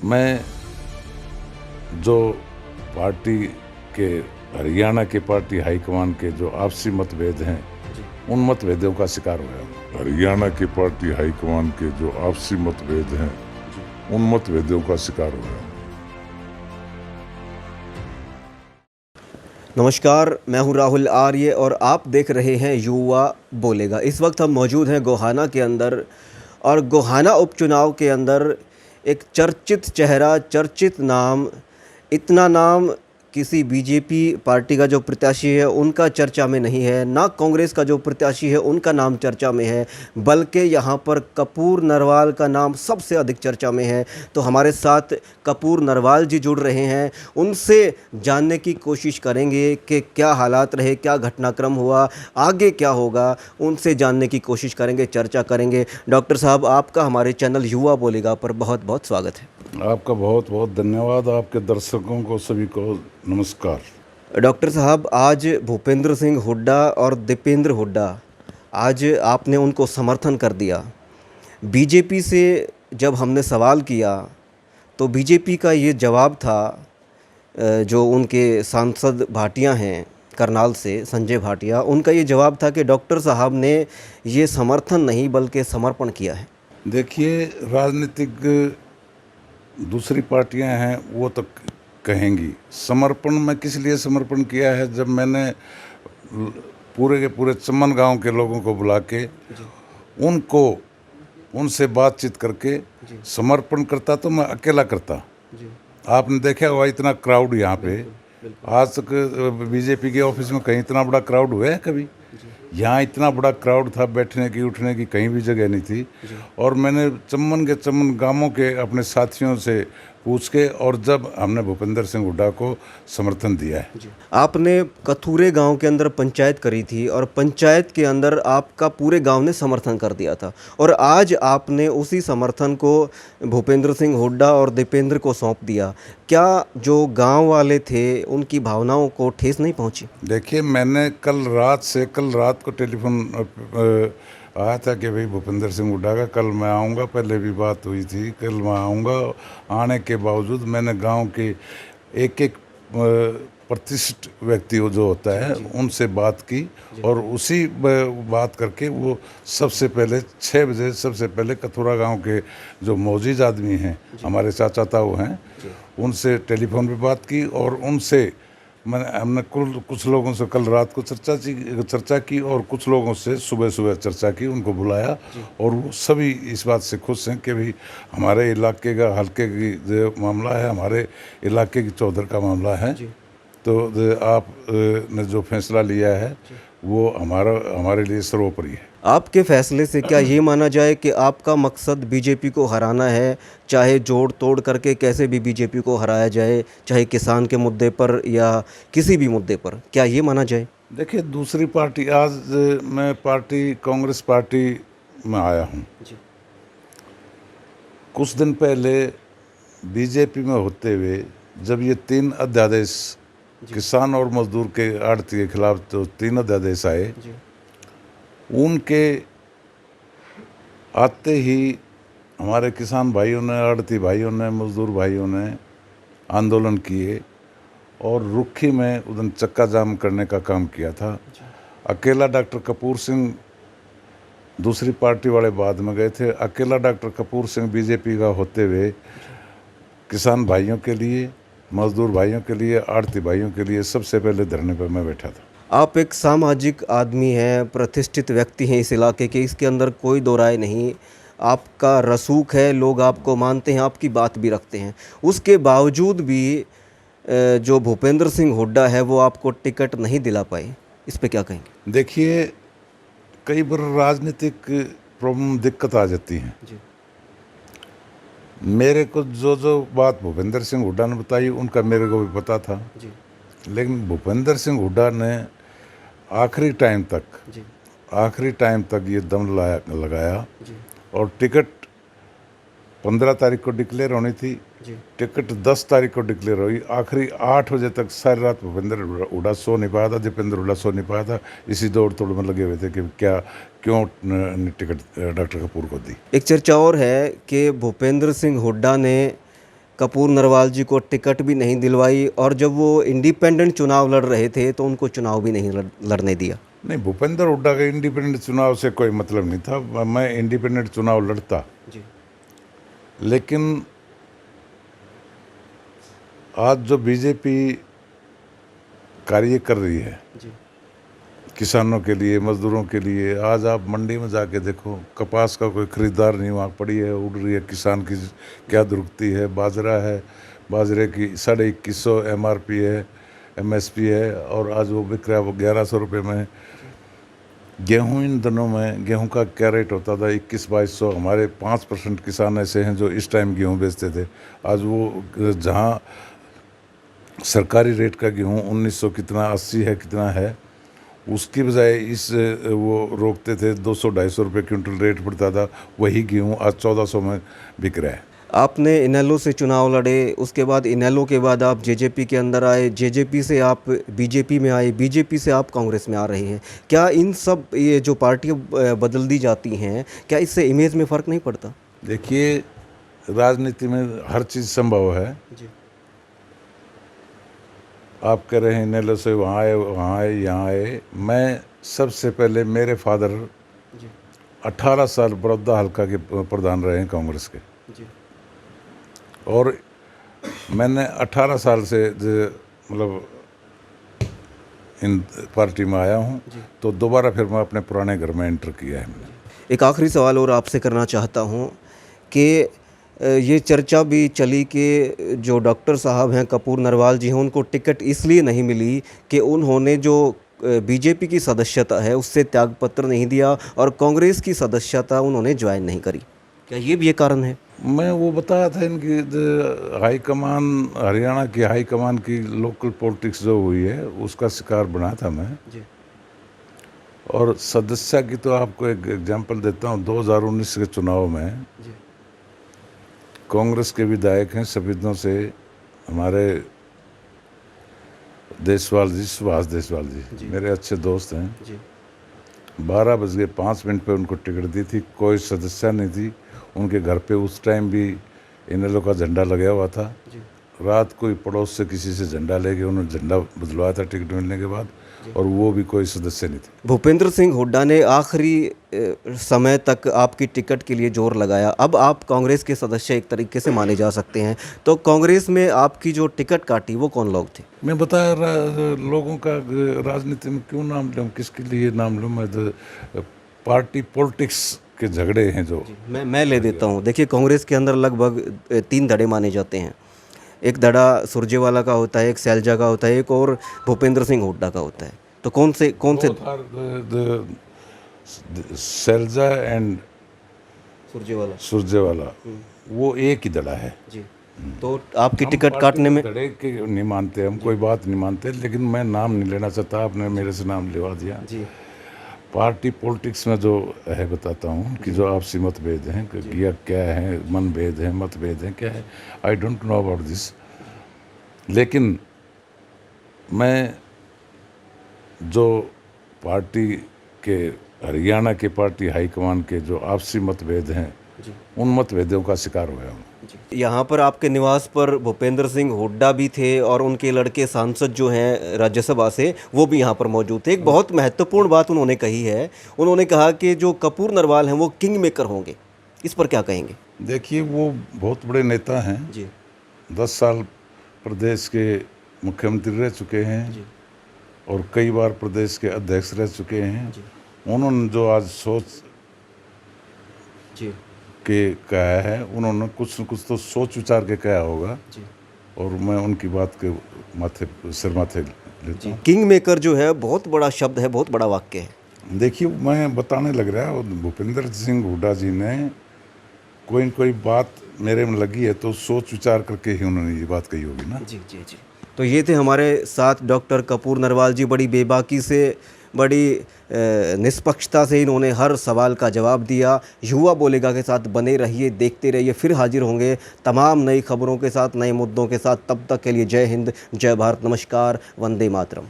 मैं जो पार्टी के हरियाणा की पार्टी हाईकमान के जो आपसी मतभेद हैं उन मतभेदों का शिकार हुआ हूँ। हरियाणा की पार्टी हाईकमान के जो आपसी मतभेद हैं उन मतभेदों का शिकार हुआ हूँ। नमस्कार, मैं हूं राहुल आर्य और आप देख रहे हैं युवा बोलेगा। इस वक्त हम मौजूद हैं गोहाना के अंदर और गोहाना उपचुनाव के अंदर एक चर्चित चेहरा, चर्चित नाम, इतना नाम किसी बीजेपी पार्टी का जो प्रत्याशी है उनका चर्चा में नहीं है, ना कांग्रेस का जो प्रत्याशी है उनका नाम चर्चा में है, बल्कि यहाँ पर कपूर नरवाल का नाम सबसे अधिक चर्चा में है। तो हमारे साथ कपूर नरवाल जी जुड़ रहे हैं, उनसे जानने की कोशिश करेंगे कि क्या हालात रहे, क्या घटनाक्रम हुआ, आगे क्या होगा, उनसे जानने की कोशिश करेंगे, चर्चा करेंगे। डॉक्टर साहब, आपका हमारे चैनल युवा बोलेगा पर बहुत बहुत स्वागत है। आपका बहुत बहुत धन्यवाद। आपके दर्शकों को सभी को नमस्कार। डॉक्टर साहब, आज भूपेंद्र सिंह हुड्डा और दीपेंद्र हुड्डा, आज आपने उनको समर्थन कर दिया। बीजेपी से जब हमने सवाल किया तो बीजेपी का ये जवाब था, जो उनके सांसद भाटिया हैं करनाल से, संजय भाटिया, उनका ये जवाब था कि डॉक्टर साहब ने ये समर्थन नहीं बल्कि समर्पण किया है। देखिए, राजनीतिक दूसरी पार्टियां हैं वो तो कहेंगी समर्पण। मैं किस लिए समर्पण किया है, जब मैंने पूरे के पूरे चमन गांव के लोगों को बुला के उनसे बातचीत करके समर्पण करता तो मैं अकेला करता। आपने देखा होगा इतना क्राउड यहाँ पे, आज तक बीजेपी के ऑफिस में कहीं इतना बड़ा क्राउड हुआ है कभी? यहाँ इतना बड़ा क्राउड था, बैठने की उठने की कहीं भी जगह नहीं थी। और मैंने चमन के चमन गांवों के अपने साथियों से पूछ के और जब हमने भूपेंद्र सिंह हुड्डा को समर्थन दिया है। आपने कथूरे गांव के अंदर पंचायत करी थी और पंचायत के अंदर आपका पूरे गांव ने समर्थन कर दिया था और आज आपने उसी समर्थन को भूपेंद्र सिंह हुड्डा और दीपेंद्र को सौंप दिया। क्या जो गांव वाले थे उनकी भावनाओं को ठेस नहीं पहुंची? देखिए, मैंने कल रात को टेलीफोन आया था कि भाई भूपेंद्र सिंह हुड्डा का कल मैं आऊँगा, पहले भी बात हुई थी, कल मैं आऊँगा। आने के बावजूद मैंने गांव के एक प्रतिष्ठित व्यक्ति जो होता है उनसे बात की और उसी बात करके वो सबसे पहले 6 बजे सबसे पहले कथुरा गांव के जो मौजूद आदमी हैं, हमारे चाचा ताऊ हैं, उनसे टेलीफोन पे बात की और उनसे हमने कुछ लोगों से कल रात को चर्चा की और कुछ लोगों से सुबह चर्चा की, उनको बुलाया और वो सभी इस बात से खुश हैं कि भाई हमारे इलाके का, हल्के की जो मामला है, हमारे इलाके की चौधर का मामला है, तो आप ने जो फैसला लिया है वो हमारे लिए सर्वोपरि है। आपके फैसले से क्या ये माना जाए कि आपका मकसद बीजेपी को हराना है, चाहे जोड़ तोड़ करके कैसे भी बीजेपी को हराया जाए, चाहे किसान के मुद्दे पर या किसी भी मुद्दे पर, क्या ये माना जाए? देखिए, दूसरी पार्टी, आज मैं कांग्रेस पार्टी में आया हूँ। कुछ दिन पहले बीजेपी में होते हुए जब ये 3 अध्यादेश किसान और मजदूर के आड़ती के खिलाफ जो 3 अध्यादेश आए, उनके आते ही हमारे किसान भाइयों ने, आड़ती भाइयों ने, मजदूर भाइयों ने आंदोलन किए और रुखी में उधर चक्का जाम करने का काम किया था। अकेला डॉक्टर कपूर सिंह, दूसरी पार्टी वाले बाद में गए थे, अकेला डॉक्टर कपूर सिंह बीजेपी का होते हुए किसान भाइयों के लिए, मजदूर भाइयों के लिए, आड़ती भाइयों के लिए सबसे पहले धरने पर मैं बैठा था। आप एक सामाजिक आदमी हैं, प्रतिष्ठित व्यक्ति हैं इस इलाके के, इसके अंदर कोई दो राय नहीं। आपका रसूख है, लोग आपको मानते हैं, आपकी बात भी रखते हैं। उसके बावजूद भी जो भूपेंद्र सिंह हुड्डा है वो आपको टिकट नहीं दिला पाए, इस पे क्या कहेंगे? देखिए, कई बार राजनीतिक प्रॉब्लम, दिक्कत आ जाती हैं। मेरे को जो बात भूपेंद्र सिंह हुड्डा ने बताई उनका मेरे को भी पता था, लेकिन भूपेंद्र सिंह हुड्डा ने आखिरी टाइम तक ये दम लगाया और टिकट 15 तारीख को डिक्लेयर होनी थी, टिकट 10 तारीख को डिक्लेयर हुई। आखिरी 8 बजे तक सारी रात भूपेंद्र हुड्डा सो नहीं पाया था, दीपेंद्र हुड्डा सो नहीं पाया था। इसी दौड़ तोड़ में लगे हुए थे कि क्यों टिकट डॉक्टर कपूर को दी। एक चर्चा और है कि भूपेंद्र सिंह हुड्डा ने कपूर नरवाल जी को टिकट भी नहीं दिलवाई और जब वो इंडिपेंडेंट चुनाव लड़ रहे थे तो उनको चुनाव भी नहीं लड़ने दिया। नहीं, भूपेंद्र हुड्डा का इंडिपेंडेंट चुनाव से कोई मतलब नहीं था। मैं इंडिपेंडेंट चुनाव लड़ता, जी लेकिन आज जो बीजेपी कार्य कर रही है जी किसानों के लिए, मजदूरों के लिए, आज आप मंडी में जाके देखो, कपास का कोई खरीदार नहीं, वहाँ पड़ी है, उड़ रही है। किसान की क्या दुर्गति है। बाजरा है, बाजरे की 2150 MRP है, MSP है, और आज वो बिक रहा है वो 1100 रुपये में। गेहूं, इन दिनों में गेहूं का क्या रेट होता था, 21-2200। हमारे 5% किसान ऐसे हैं जो इस टाइम गेहूं बेचते थे। आज वो जहाँ सरकारी रेट का गेहूं 1900 कितना, 80 है, कितना है, उसकी बजाय इस वो रोकते थे 200-250 रुपये क्विंटल रेट पड़ता था। वही गेहूं आज 1400 में बिक रहा है। आपने इनेलो से चुनाव लड़े, उसके बाद इनेलो के बाद आप जेजेपी के अंदर आए, जेजेपी से आप बीजेपी में आए, बीजेपी से आप कांग्रेस में आ रहे हैं। क्या इन सब ये जो पार्टियां बदल दी जाती हैं, क्या इससे इमेज में फ़र्क नहीं पड़ता? देखिए, राजनीति में हर चीज़ संभव है। जी आप कह रहे हैं इनेलो से वहाँ आए, वहाँ आए, यहाँ आए। मैं सबसे पहले, मेरे फादर जी 18 साल बड़ौदा हल्का के प्रधान रहे हैं कांग्रेस के, जी और मैंने 18 साल से मतलब इन पार्टी में आया हूँ। तो दोबारा फिर मैं अपने पुराने घर में एंटर किया है मैंने। एक आखिरी सवाल और आपसे करना चाहता हूँ कि ये चर्चा भी चली कि जो डॉक्टर साहब हैं, कपूर नरवाल जी हैं, उनको टिकट इसलिए नहीं मिली कि उन्होंने जो बीजेपी की सदस्यता है उससे त्यागपत्र नहीं दिया और कांग्रेस की सदस्यता उन्होंने ज्वाइन नहीं करी। क्या ये भी एक कारण है? मैं वो बताया था, इनकी हाई कमान, हरियाणा की हाई कमान की लोकल पॉलिटिक्स जो हुई है उसका शिकार बना था मैं। जी और सदस्य की तो आपको एक एग्जांपल देता हूँ। 2019 के चुनाव में जी कांग्रेस के विधायक हैं सफेदों से, हमारे देशवाल जी, सुभाष देशवाल जी, मेरे अच्छे दोस्त हैं। जी 12:05 पे उनको टिकट दी थी, कोई सदस्य नहीं थी उनके घर पे। उस टाइम भी इनेलो का झंडा लगा हुआ था। जी रात कोई पड़ोस से किसी से झंडा ले गए, उन्होंने झंडा बदलवाया था टिकट मिलने के बाद, और वो भी कोई सदस्य नहीं थे। भूपेंद्र सिंह हुड्डा ने आखिरी समय तक आपकी टिकट के लिए जोर लगाया। अब आप कांग्रेस के सदस्य एक तरीके से माने जा सकते हैं, तो कांग्रेस में आपकी जो टिकट काटी वो कौन लोग थे? मैं बताया लोगों का राजनीति में क्यों नाम लूँ, किसके लिए नाम लूँ मैं? पार्टी पॉलिटिक्स के झगड़े हैं जो। मैं ले देता हूँ। देखिए, कांग्रेस के अंदर लगभग 3 धड़े माने जाते हैं। एक धड़ा सुरजेवाला का होता है, एक सैलजा का होता है, एक और भूपेंद्र सिंह हुड्डा का होता है। तो कौन से सैलजा एंड सुरजेवाला सुरजेवाला, वो एक ही दड़ा है। जी। तो आपकी हम टिकट पार्टी काटने में के धड़े के नहीं मानते, हम कोई बात नहीं मानते, लेकिन मैं नाम नहीं लेना चाहता, आपने मेरे से नाम लिवा दिया। जी पार्टी पॉलिटिक्स में जो है बताता हूँ कि जो आपसी मतभेद हैं, कि या क्या है, मनभेद है, मतभेद है, क्या है, I don't know about this. लेकिन मैं जो पार्टी के, हरियाणा के पार्टी हाईकमान के जो आपसी मतभेद हैं, उन मतभेदों का शिकार हुआ हूँ। यहाँ पर आपके निवास पर भूपेंद्र सिंह हुड्डा भी थे और उनके लड़के सांसद जो हैं राज्यसभा से, वो भी यहाँ पर मौजूद थे। एक बहुत महत्वपूर्ण बात उन्होंने कही है। उन्होंने कहा कि जो कपूर नरवाल हैं वो किंग मेकर होंगे। इस पर क्या कहेंगे? देखिए, वो बहुत बड़े नेता हैं। जी 10 साल प्रदेश के मुख्यमंत्री रह चुके हैं, जी और कई बार प्रदेश के अध्यक्ष रह चुके हैं। जी उन्होंने जो आज सोच जी के कहा है, उन्होंने कुछ न कुछ तो सोच विचार के कहा होगा, जी और मैं उनकी बात के सिर माथे लेता हूँ। किंग मेकर जो है बहुत बड़ा शब्द है, बहुत बड़ा वाक्य है। देखिए, मैं बताने लग रहा है, भूपेंद्र सिंह हुड्डा जी ने कोई न कोई बात मेरे में लगी है, तो सोच विचार करके ही उन्होंने ये बात कही होगी ना। जी जी जी। तो ये थे हमारे साथ डॉक्टर कपूर नरवाल जी। बड़ी बेबाकी से, बड़ी निष्पक्षता से इन्होंने हर सवाल का जवाब दिया। युवा बोलेगा के साथ बने रहिए, देखते रहिए। फिर हाजिर होंगे तमाम नई खबरों के साथ, नए मुद्दों के साथ। तब तक के लिए जय हिंद, जय भारत, नमस्कार, वंदे मातरम।